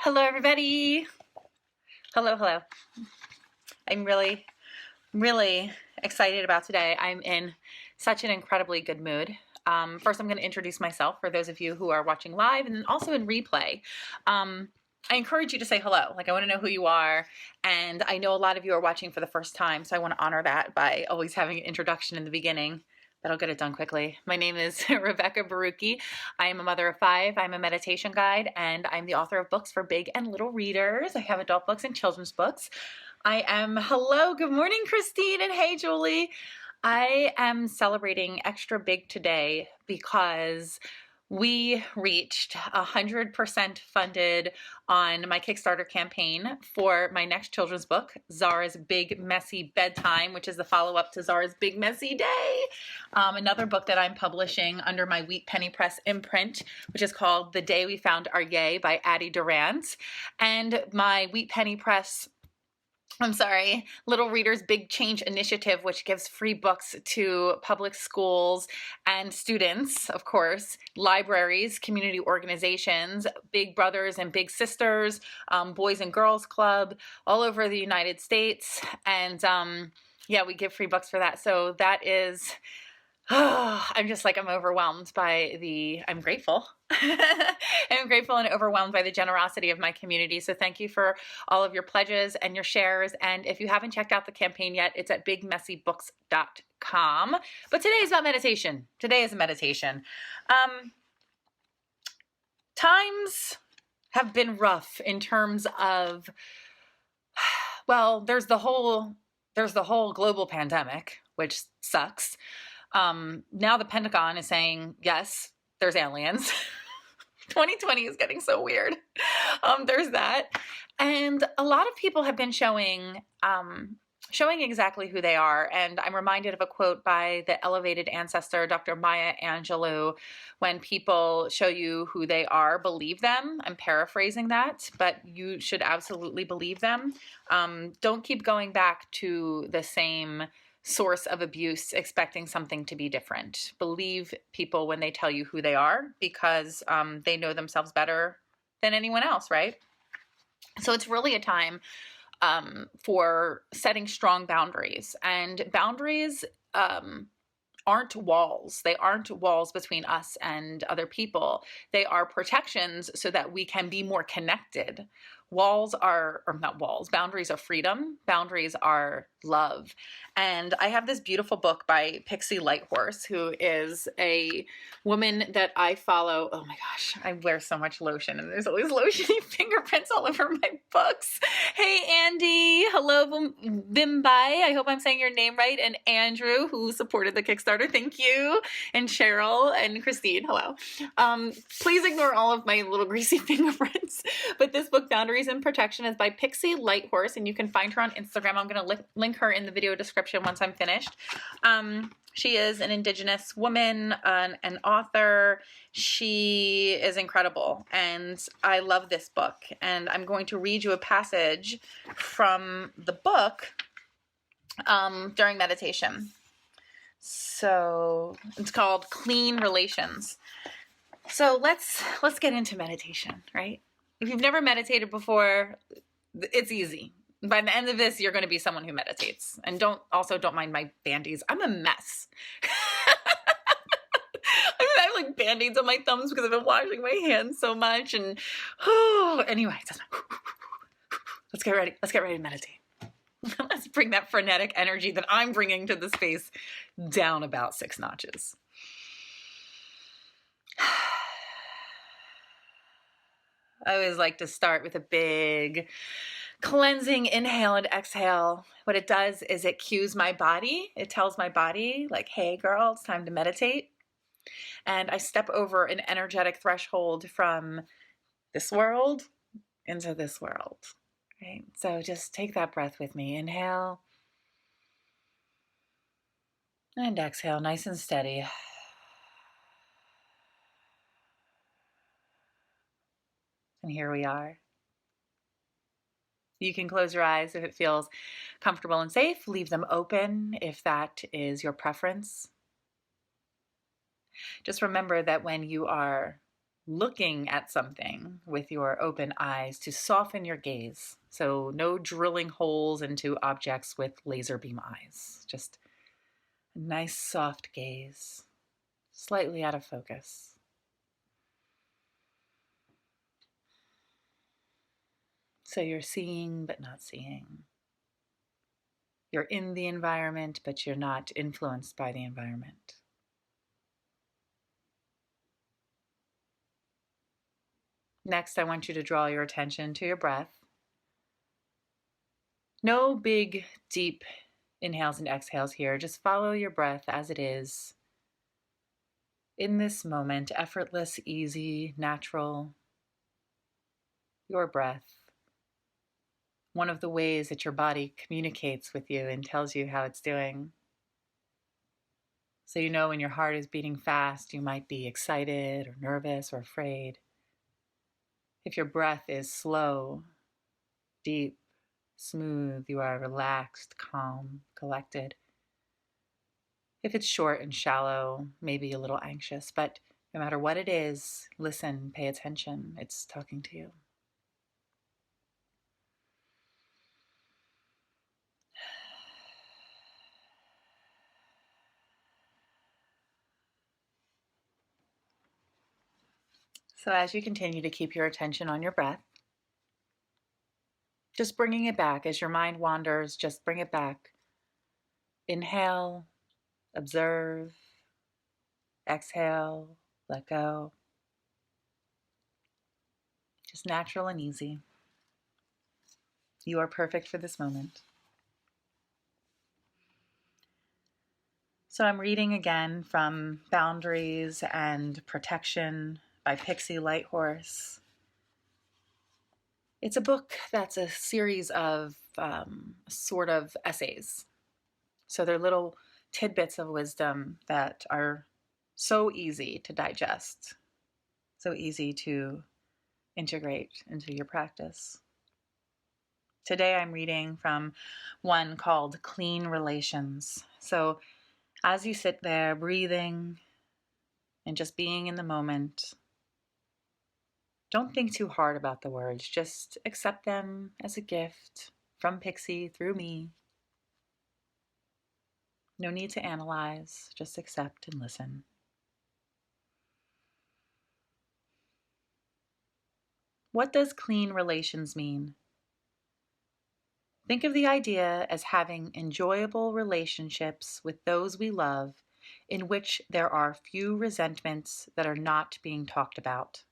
Hello, everybody. Hello. I'm really excited about today. I'm in such an incredibly good mood. First, I'm going to introduce myself for those of you who are watching live and then also in replay. I encourage you to say hello. I want to know who you are. And I know a lot of you are watching for the first time, so I want to honor that by always having an introduction in the beginning. But I'll get it done quickly. My name is Rebekah Borucki. I am a mother of 5. I'm a meditation guide, and I'm the author of books for big and little readers. I have adult books and children's books. Good morning, Christine, and hey, Julie. I am celebrating extra big today because we reached 100% funded on my Kickstarter campaign for my next children's book, Zara's Big Messy Bedtime, which is the follow-up to Zara's Big Messy Day. Another book that I'm publishing under my Wheat Penny Press imprint, which is called The Day We Found Our Yay by Addie Durant. And my Wheat Penny Press Little Readers Big Change Initiative, which gives free books to public schools and students, of course, libraries, community organizations, big brothers and big sisters, Boys and Girls Club, all over the United States. And we give free books for that. So that is... I'm overwhelmed by I'm grateful. I'm grateful and overwhelmed by the generosity of my community. So thank you for all of your pledges and your shares. And if you haven't checked out the campaign yet, it's at bigmessybooks.com. But today is about meditation. Today is a meditation. Times have been rough in terms of, there's the whole global pandemic, which sucks. Now the Pentagon is saying, yes, there's aliens. 2020 is getting so weird. There's that. And a lot of people have been showing exactly who they are. And I'm reminded of a quote by the elevated ancestor, Dr. Maya Angelou: when people show you who they are, believe them. I'm paraphrasing that, but you should absolutely believe them. Don't keep going back to the same source of abuse expecting something to be different. Believe people when they tell you who they are, because they know themselves better than anyone else, right? So it's really a time for setting strong boundaries. And boundaries aren't walls. They aren't walls between us and other people. They are protections so that we can be more connected. Boundaries are freedom. Boundaries are love. And I have this beautiful book by Pixie Lighthorse, who is a woman that I follow. Oh my gosh, I wear so much lotion and there's always lotiony fingerprints all over my books. Hey, Andy. Hello, Bimbai. I hope I'm saying your name right. And Andrew, who supported the Kickstarter. Thank you. And Cheryl and Christine. Hello. Please ignore all of my little greasy fingerprints. But this book, Boundaries and Protection, is by Pixie Lighthorse, and you can find her on Instagram. I'm going to link her in the video description once I'm finished. She is an Indigenous woman, an author. She is incredible, and I love this book. And I'm going to read you a passage from the book during meditation. So it's called Clean Relations. So let's get into meditation, right? If you've never meditated before, it's easy. By the end of this, you're going to be someone who meditates. And don't mind my band-aids. I'm a mess. I have band-aids on my thumbs because I've been washing my hands so much. And anyway, let's get ready. Let's get ready to meditate. Let's bring that frenetic energy that I'm bringing to the space down about 6 notches. I always like to start with a big cleansing inhale and exhale. What it does is it cues my body. It tells my body, hey, girl, it's time to meditate. And I step over an energetic threshold from this world into this world. Right? So just take that breath with me. Inhale and exhale, nice and steady. And here we are. You can close your eyes if it feels comfortable and safe. Leave them open if that is your preference. Just remember that when you are looking at something with your open eyes to soften your gaze. So no drilling holes into objects with laser beam eyes. Just a nice soft gaze, slightly out of focus. So you're seeing but not seeing. You're in the environment, but you're not influenced by the environment. Next, I want you to draw your attention to your breath. No big, deep inhales and exhales here. Just follow your breath as it is. In this moment, effortless, easy, natural. Your breath. One of the ways that your body communicates with you and tells you how it's doing. So you know when your heart is beating fast, you might be excited or nervous or afraid. If your breath is slow, deep, smooth, you are relaxed, calm, collected. If it's short and shallow, maybe a little anxious, but no matter what it is, listen, pay attention. It's talking to you. So as you continue to keep your attention on your breath, just bringing it back as your mind wanders, just bring it back. Inhale, observe, exhale, let go. Just natural and easy. You are perfect for this moment. So I'm reading again from Boundaries and Protection by Pixie Lighthorse. It's a book that's a series of sort of essays. So they're little tidbits of wisdom that are so easy to digest, so easy to integrate into your practice. Today I'm reading from one called Clean Relations. So as you sit there breathing and just being in the moment, don't think too hard about the words. Just accept them as a gift from Pixie through me. No need to analyze, just accept and listen. What does clean relations mean? Think of the idea as having enjoyable relationships with those we love in which there are few resentments that are not being talked about.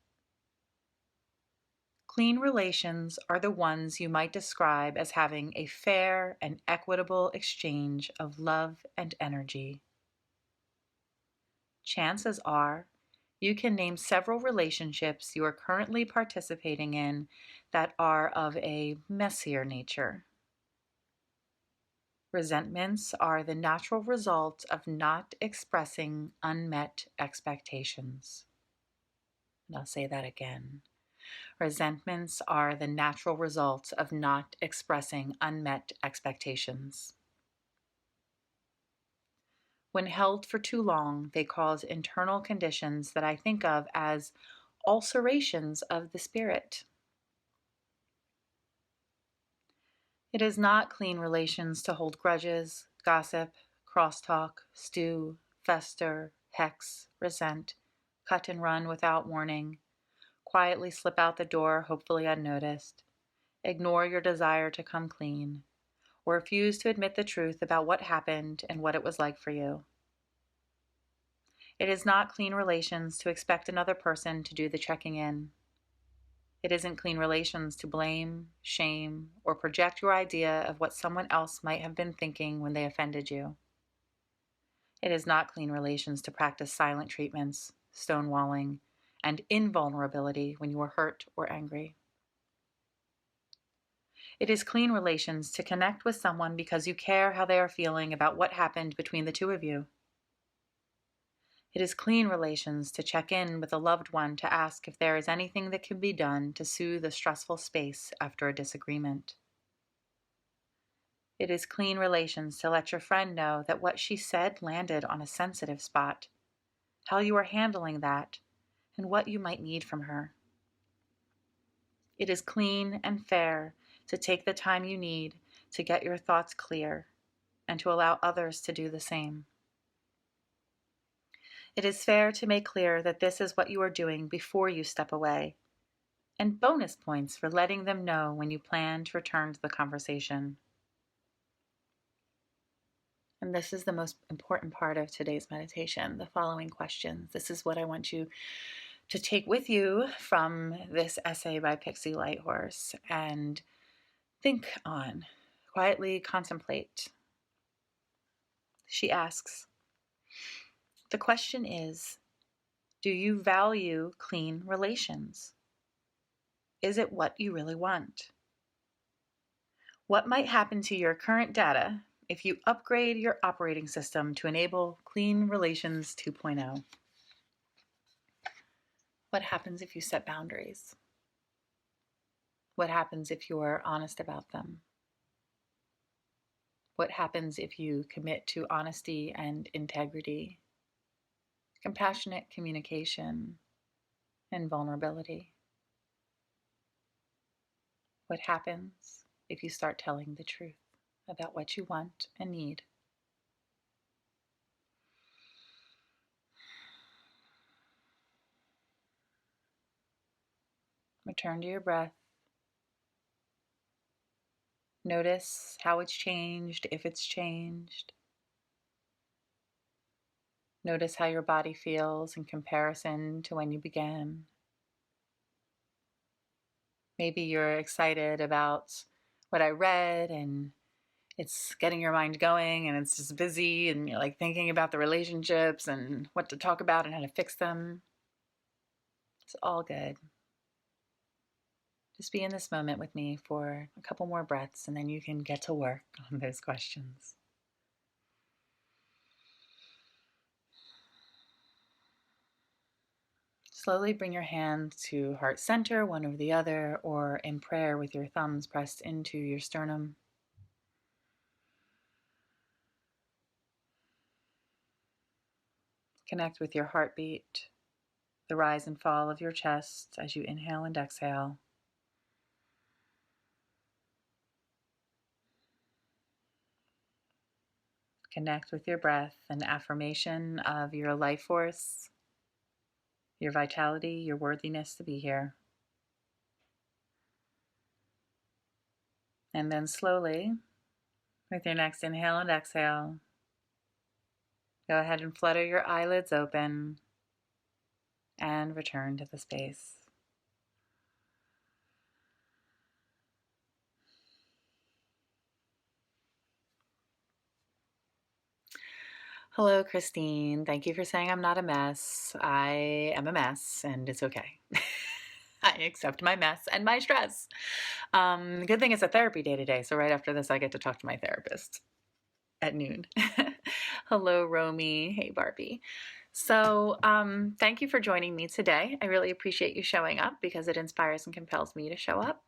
Clean relations are the ones you might describe as having a fair and equitable exchange of love and energy. Chances are you can name several relationships you are currently participating in that are of a messier nature. Resentments are the natural result of not expressing unmet expectations. And I'll say that again. Resentments are the natural result of not expressing unmet expectations. When held for too long, they cause internal conditions that I think of as ulcerations of the spirit. It is not clean relations to hold grudges, gossip, crosstalk, stew, fester, hex, resent, cut and run without warning, quietly slip out the door, hopefully unnoticed, ignore your desire to come clean, or refuse to admit the truth about what happened and what it was like for you. It is not clean relations to expect another person to do the checking in. It isn't clean relations to blame, shame, or project your idea of what someone else might have been thinking when they offended you. It is not clean relations to practice silent treatments, stonewalling, and invulnerability when you are hurt or angry. It is clean relations to connect with someone because you care how they are feeling about what happened between the two of you. It is clean relations to check in with a loved one to ask if there is anything that can be done to soothe a stressful space after a disagreement. It is clean relations to let your friend know that what she said landed on a sensitive spot, how you are handling that, and what you might need from her. It is clean and fair to take the time you need to get your thoughts clear and to allow others to do the same. It is fair to make clear that this is what you are doing before you step away, and bonus points for letting them know when you plan to return to the conversation. And this is the most important part of today's meditation, the following questions. This is what I want you to take with you from this essay by Pixie Lighthorse and think on, quietly contemplate. She asks, the question is, do you value clean relations? Is it what you really want? What might happen to your current data if you upgrade your operating system to enable Clean Relations 2.0? What happens if you set boundaries? What happens if you are honest about them? What happens if you commit to honesty and integrity, compassionate communication, and vulnerability? What happens if you start telling the truth about what you want and need? Return to your breath. Notice how it's changed, if it's changed. Notice how your body feels in comparison to when you began. Maybe you're excited about what I read and it's getting your mind going and it's just busy and you're like thinking about the relationships and what to talk about and how to fix them. It's all good. Just be in this moment with me for a couple more breaths and then you can get to work on those questions. Slowly bring your hand to heart center, one over the other, or in prayer with your thumbs pressed into your sternum. Connect with your heartbeat, the rise and fall of your chest as you inhale and exhale. Connect with your breath, an affirmation of your life force, your vitality, your worthiness to be here. And then slowly, with your next inhale and exhale, go ahead and flutter your eyelids open and return to the space. Hello, Christine. Thank you for saying I'm not a mess. I am a mess, and it's okay. I accept my mess and my stress. Good thing it's a therapy day today, so right after this, I get to talk to my therapist at noon. Hello, Romy. Hey, Barbie. So thank you for joining me today. I really appreciate you showing up because it inspires and compels me to show up.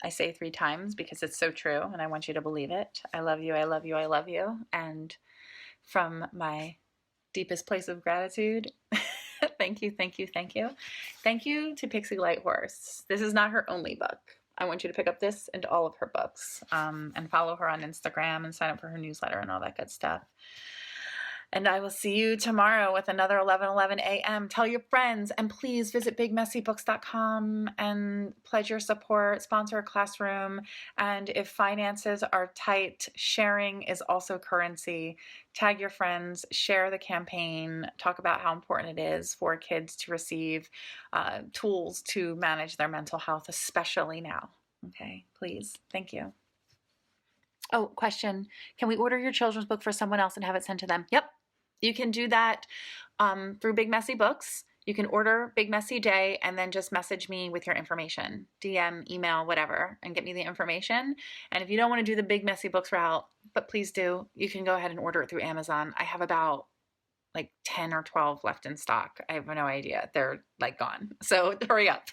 I say 3 times because it's so true and I want you to believe it. I love you, I love you, I love you. And from my deepest place of gratitude, thank you, thank you, thank you. Thank you to Pixie Lighthorse. This is not her only book. I want you to pick up this and all of her books and follow her on Instagram and sign up for her newsletter and all that good stuff. And I will see you tomorrow with another 11:11 a.m. Tell your friends, and please visit bigmessybooks.com and pledge your support, sponsor a classroom. And if finances are tight, sharing is also currency. Tag your friends, share the campaign, talk about how important it is for kids to receive tools to manage their mental health, especially now. Okay, please. Thank you. Oh, question. Can we order your children's book for someone else and have it sent to them? Yep. You can do that through Big Messy Books. You can order Big Messy Day and then just message me with your information, DM, email, whatever, and get me the information. And if you don't want to do the Big Messy Books route, but please do, you can go ahead and order it through Amazon. I have about like 10 or 12 left in stock. I have no idea. They're like gone. So hurry up.